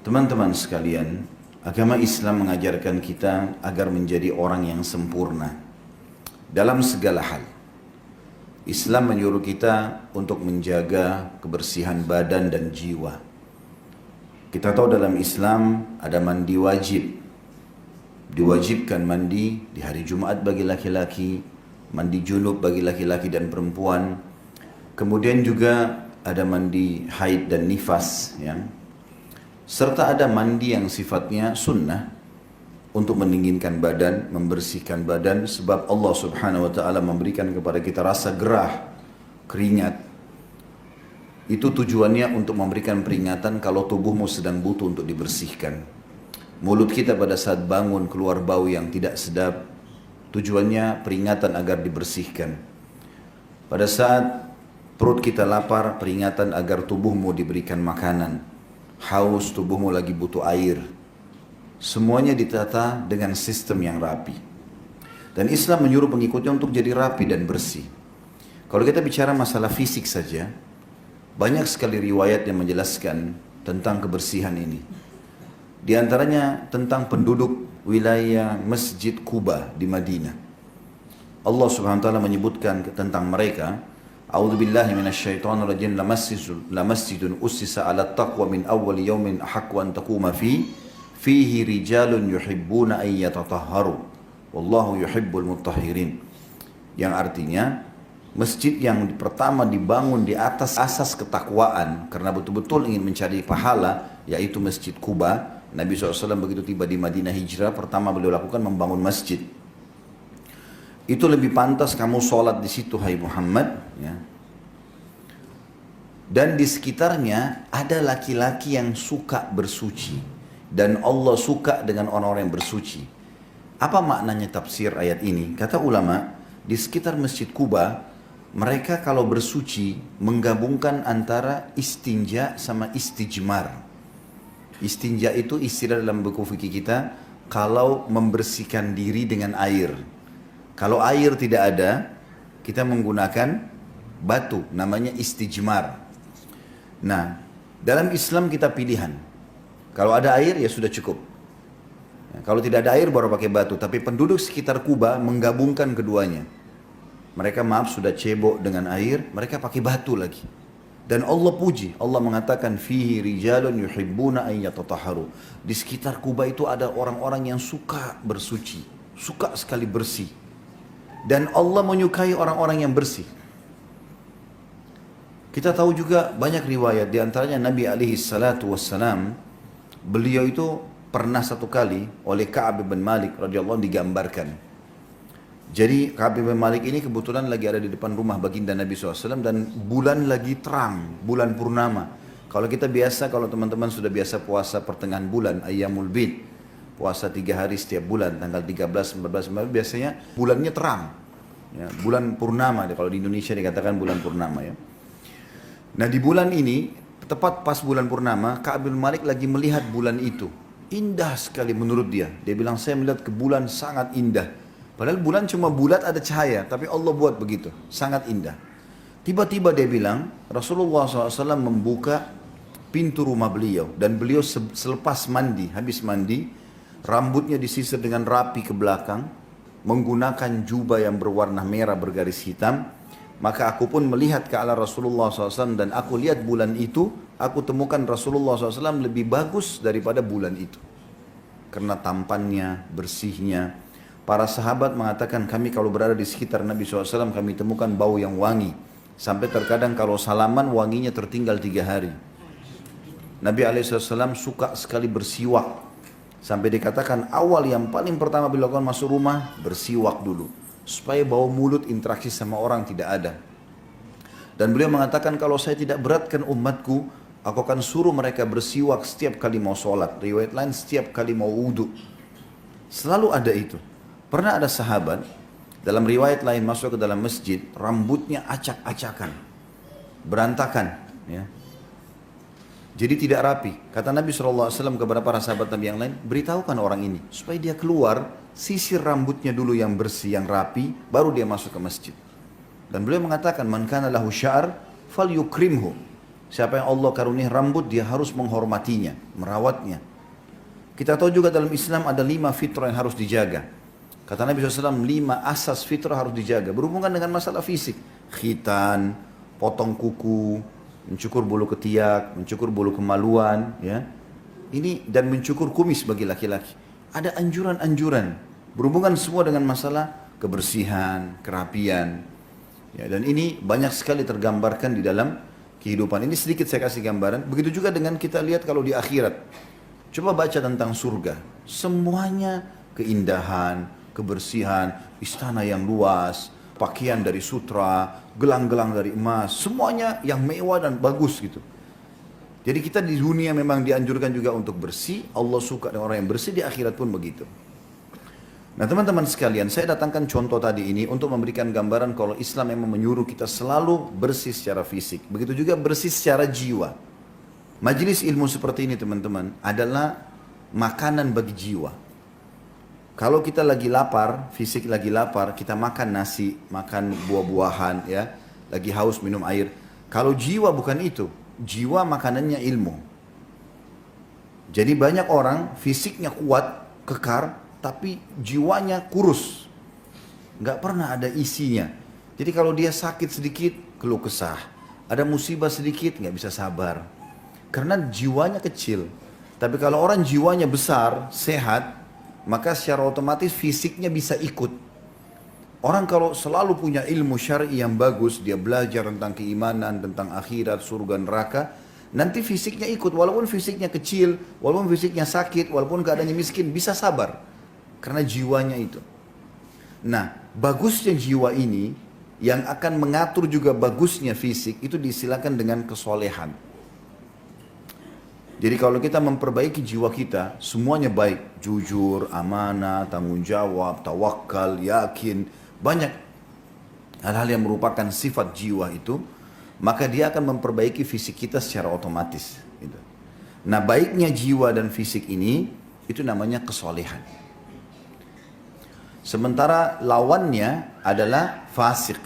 Teman-teman sekalian, agama Islam mengajarkan kita agar menjadi orang yang sempurna dalam segala hal. Islam menyuruh kita untuk menjaga kebersihan badan dan jiwa. Kita tahu dalam Islam ada mandi wajib. Diwajibkan mandi di hari Jumat bagi laki-laki, mandi junub bagi laki-laki dan perempuan. Kemudian juga ada mandi haid dan nifas, ya. Serta ada mandi yang sifatnya sunnah untuk mendinginkan badan, membersihkan badan, sebab Allah Subhanahu wa taala memberikan kepada kita rasa gerah, keringat. Itu tujuannya untuk memberikan peringatan kalau tubuhmu sedang butuh untuk dibersihkan. Mulut kita pada saat bangun keluar bau yang tidak sedap, tujuannya peringatan agar dibersihkan. Pada saat perut kita lapar, peringatan agar tubuhmu diberikan makanan. Haus, tubuhmu lagi butuh air. Semuanya ditata dengan sistem yang rapi. Dan Islam menyuruh pengikutnya untuk jadi rapi dan bersih. Kalau kita bicara masalah fisik saja, banyak sekali riwayat yang menjelaskan tentang kebersihan ini. Di antaranya tentang penduduk wilayah Masjid Quba di Madinah. Allah Subhanahu wa taala menyebutkan tentang mereka, A'udzubillahi minasyaitonirrajim, lamasjidun ussisa 'ala taqwa min awwal yaumin ahaqqu an taquma fihi rijalun yuhibbuna an yatatahharu wallahu yuhibbul mutahhirin. Yang artinya masjid yang pertama dibangun di atas asas ketakwaan karena betul-betul ingin mencari pahala, yaitu Masjid Quba. Nabi SAW begitu tiba di Madinah hijrah, pertama beliau lakukan membangun masjid. Itu lebih pantas kamu sholat di situ, hai Muhammad, ya. Dan di sekitarnya ada laki-laki yang suka bersuci, dan Allah suka dengan orang-orang yang bersuci. Apa maknanya tafsir ayat ini? Kata ulama, di sekitar Masjid Quba, mereka kalau bersuci menggabungkan antara istinja sama istijmar. Istinja itu istilah dalam buku fikih kita, kalau membersihkan diri dengan air. Kalau air tidak ada, kita menggunakan batu, namanya istijmar. Nah, dalam Islam kita pilihan. Kalau ada air ya sudah cukup. Kalau tidak ada air baru pakai batu. Tapi penduduk sekitar Kuba menggabungkan keduanya. Mereka sudah cebok dengan air, mereka pakai batu lagi. Dan Allah puji, Allah mengatakan fihi rijalun yuhibbuna an yatatahharu. Di sekitar Kuba itu ada orang-orang yang suka bersuci, suka sekali bersih. Dan Allah menyukai orang-orang yang bersih. Kita tahu juga banyak riwayat, di antaranya Nabi alaihi salatu wassalam, beliau itu pernah satu kali oleh Ka'ab bin Malik radhiyallahu digambarkan. Jadi Ka'ab bin Malik ini kebetulan lagi ada di depan rumah baginda Nabi SAW dan bulan lagi terang, bulan purnama. Kalau kita biasa, kalau teman-teman sudah biasa puasa pertengahan bulan, Ayyamul Bid, puasa 3 hari setiap bulan, tanggal 13, 14, 15, biasanya bulannya terang. Ya, bulan purnama, kalau di Indonesia dikatakan bulan purnama, ya. Nah, di bulan ini, tepat pas bulan purnama, Ka'ab bin Malik lagi melihat bulan itu. Indah sekali menurut dia. Dia bilang, saya melihat ke bulan sangat indah. Padahal bulan cuma bulat ada cahaya, tapi Allah buat begitu, sangat indah. Tiba-tiba dia bilang, Rasulullah SAW membuka pintu rumah beliau. Dan beliau selepas mandi, habis mandi, rambutnya disisir dengan rapi ke belakang, menggunakan jubah yang berwarna merah bergaris hitam. Maka aku pun melihat ke arah Rasulullah SAW dan aku lihat bulan itu, aku temukan Rasulullah SAW lebih bagus daripada bulan itu. Karena tampannya, bersihnya. Para sahabat mengatakan kami kalau berada di sekitar Nabi SAW kami temukan bau yang wangi. Sampai terkadang kalau salaman wanginya tertinggal 3 hari. Nabi SAW suka sekali bersiwak. Sampai dikatakan awal yang paling pertama beliau lakukan masuk rumah, bersiwak dulu. Supaya bau mulut interaksi sama orang tidak ada. Dan beliau mengatakan kalau saya tidak beratkan umatku, aku akan suruh mereka bersiwak setiap kali mau sholat. Riwayat lain setiap kali mau wudhu. Selalu ada itu. Pernah ada sahabat, dalam riwayat lain masuk ke dalam masjid, rambutnya acak-acakan. Berantakan. Ya. Jadi tidak rapi. Kata Nabi SAW kepada para sahabat Nabi yang lain, beritahukan orang ini. Supaya dia keluar, sisir rambutnya dulu yang bersih, yang rapi, baru dia masuk ke masjid. Dan beliau mengatakan, man kana lahu sya'ar, fal yukrimhu. Siapa yang Allah karunia rambut, dia harus menghormatinya, merawatnya. Kita tahu juga dalam Islam ada 5 fitrah yang harus dijaga. Kata Nabi SAW, 5 asas fitrah harus dijaga. Berhubungan dengan masalah fisik. Khitan, potong kuku, mencukur bulu ketiak, mencukur bulu kemaluan, ya. Ini dan mencukur kumis bagi laki-laki. Ada anjuran-anjuran berhubungan semua dengan masalah kebersihan, kerapian. Ya, dan ini banyak sekali tergambarkan di dalam kehidupan. Ini sedikit saya kasih gambaran. Begitu juga dengan kita lihat kalau di akhirat. Coba baca tentang surga. Semuanya keindahan, kebersihan, istana yang luas, pakaian dari sutra, gelang-gelang dari emas, semuanya yang mewah dan bagus gitu. Jadi kita di dunia memang dianjurkan juga untuk bersih. Allah suka dengan orang yang bersih, di akhirat pun begitu. Nah teman-teman sekalian, saya datangkan contoh tadi ini untuk memberikan gambaran kalau Islam memang menyuruh kita selalu bersih secara fisik. Begitu juga bersih secara jiwa. Majelis ilmu seperti ini teman-teman adalah makanan bagi jiwa. Kalau kita lagi lapar, fisik lagi lapar, kita makan nasi, makan buah-buahan, ya, lagi haus minum air. Kalau jiwa bukan itu, jiwa makanannya ilmu. Jadi banyak orang fisiknya kuat, kekar, tapi jiwanya kurus, nggak pernah ada isinya. Jadi kalau dia sakit sedikit, keluh kesah. Ada musibah sedikit, nggak bisa sabar. Karena jiwanya kecil. Tapi kalau orang jiwanya besar, sehat, maka secara otomatis fisiknya bisa ikut. Orang kalau selalu punya ilmu syar'i yang bagus, dia belajar tentang keimanan, tentang akhirat, surga, neraka, nanti fisiknya ikut. Walaupun fisiknya kecil, walaupun fisiknya sakit, walaupun keadaannya miskin, bisa sabar. Karena jiwanya itu. Nah, bagusnya jiwa ini yang akan mengatur juga bagusnya fisik itu disilakan dengan kesolehan. Jadi kalau kita memperbaiki jiwa kita, semuanya baik, jujur, amanah, tanggung jawab, tawakal, yakin, banyak hal-hal yang merupakan sifat jiwa itu, maka dia akan memperbaiki fisik kita secara otomatis. Gitu. Nah, baiknya jiwa dan fisik ini itu namanya kesolehan. Sementara lawannya adalah fasik.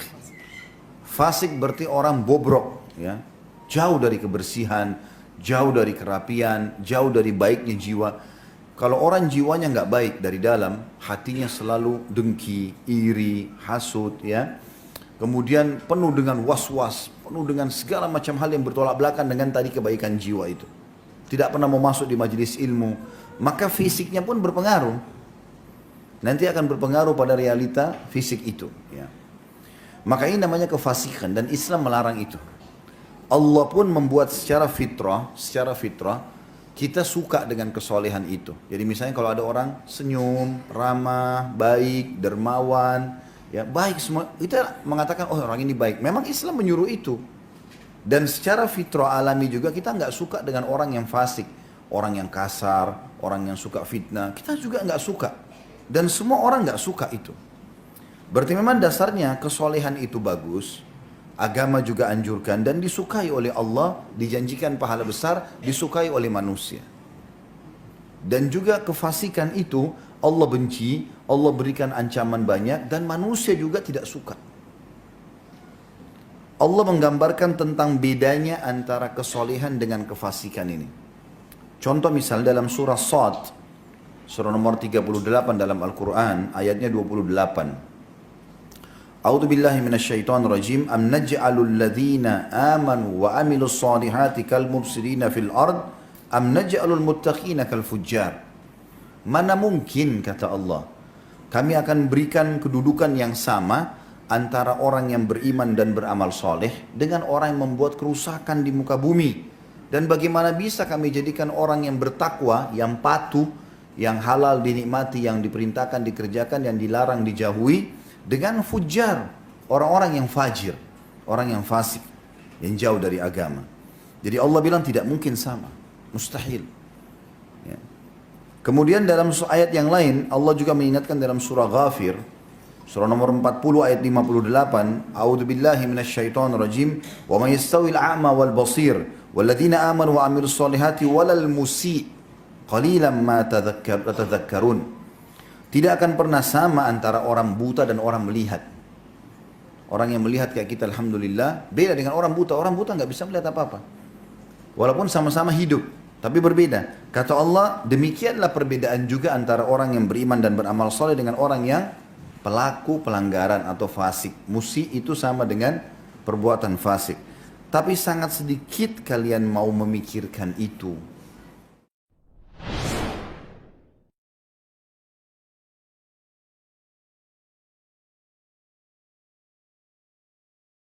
Fasik berarti orang bobrok, ya, jauh dari kebersihan, jauh dari kerapian, jauh dari baiknya jiwa. Kalau orang jiwanya nggak baik dari dalam, hatinya selalu dengki, iri, hasut, ya. Kemudian penuh dengan was-was, penuh dengan segala macam hal yang bertolak belakang dengan tadi kebaikan jiwa itu. Tidak pernah mau masuk di majelis ilmu, maka fisiknya pun berpengaruh. Nanti akan berpengaruh pada realita fisik itu. Ya. Maka ini namanya kefasikan dan Islam melarang itu. Allah pun membuat secara fitrah kita suka dengan kesolehan itu. Jadi misalnya kalau ada orang senyum, ramah, baik, dermawan, ya baik semua, kita mengatakan oh orang ini baik. Memang Islam menyuruh itu. Dan secara fitrah alami juga kita nggak suka dengan orang yang fasik, orang yang kasar, orang yang suka fitnah. Kita juga nggak suka. Dan semua orang nggak suka itu. Berarti memang dasarnya kesolehan itu bagus. Agama juga anjurkan dan disukai oleh Allah, dijanjikan pahala besar, disukai oleh manusia. Dan juga kefasikan itu Allah benci, Allah berikan ancaman banyak dan manusia juga tidak suka. Allah menggambarkan tentang bedanya antara kesolehan dengan kefasikan ini. Contoh misal dalam surah Shad, surah nomor 38 dalam Al-Quran, ayatnya 28. A'udzu billahi minasyaitonir rajim. Am naj'alul ladzina amanu wa amilus solihati kal mufsidina fil ard am naj'alul muttaqina kal fujjar. Mana mungkin kata Allah, kami akan berikan kedudukan yang sama antara orang yang beriman dan beramal soleh dengan orang yang membuat kerusakan di muka bumi. Dan bagaimana bisa kami jadikan orang yang bertakwa, yang patuh, yang halal dinikmati, yang diperintahkan dikerjakan, yang dilarang dijauhi, dengan fujar, orang-orang yang fajir, orang yang fasik, yang jauh dari agama. Jadi Allah bilang tidak mungkin sama, mustahil. Ya. Kemudian dalam ayat yang lain Allah juga mengingatkan dalam surah Ghafir, surah nomor 40 ayat 58, A'udzu billahi minasyaitonir rajim, wa may yastawil a'ma wal basir walladzina amanu wa amilus solihati walal musi qalilan ma tadhakkarun. Tidak akan pernah sama antara orang buta dan orang melihat. Orang yang melihat kayak kita alhamdulillah, beda dengan orang buta. Orang buta nggak bisa melihat apa-apa. Walaupun sama-sama hidup, tapi berbeda. Kata Allah, demikianlah perbedaan juga antara orang yang beriman dan beramal soleh dengan orang yang pelaku pelanggaran atau fasik. Musi itu sama dengan perbuatan fasik. Tapi sangat sedikit kalian mau memikirkan itu.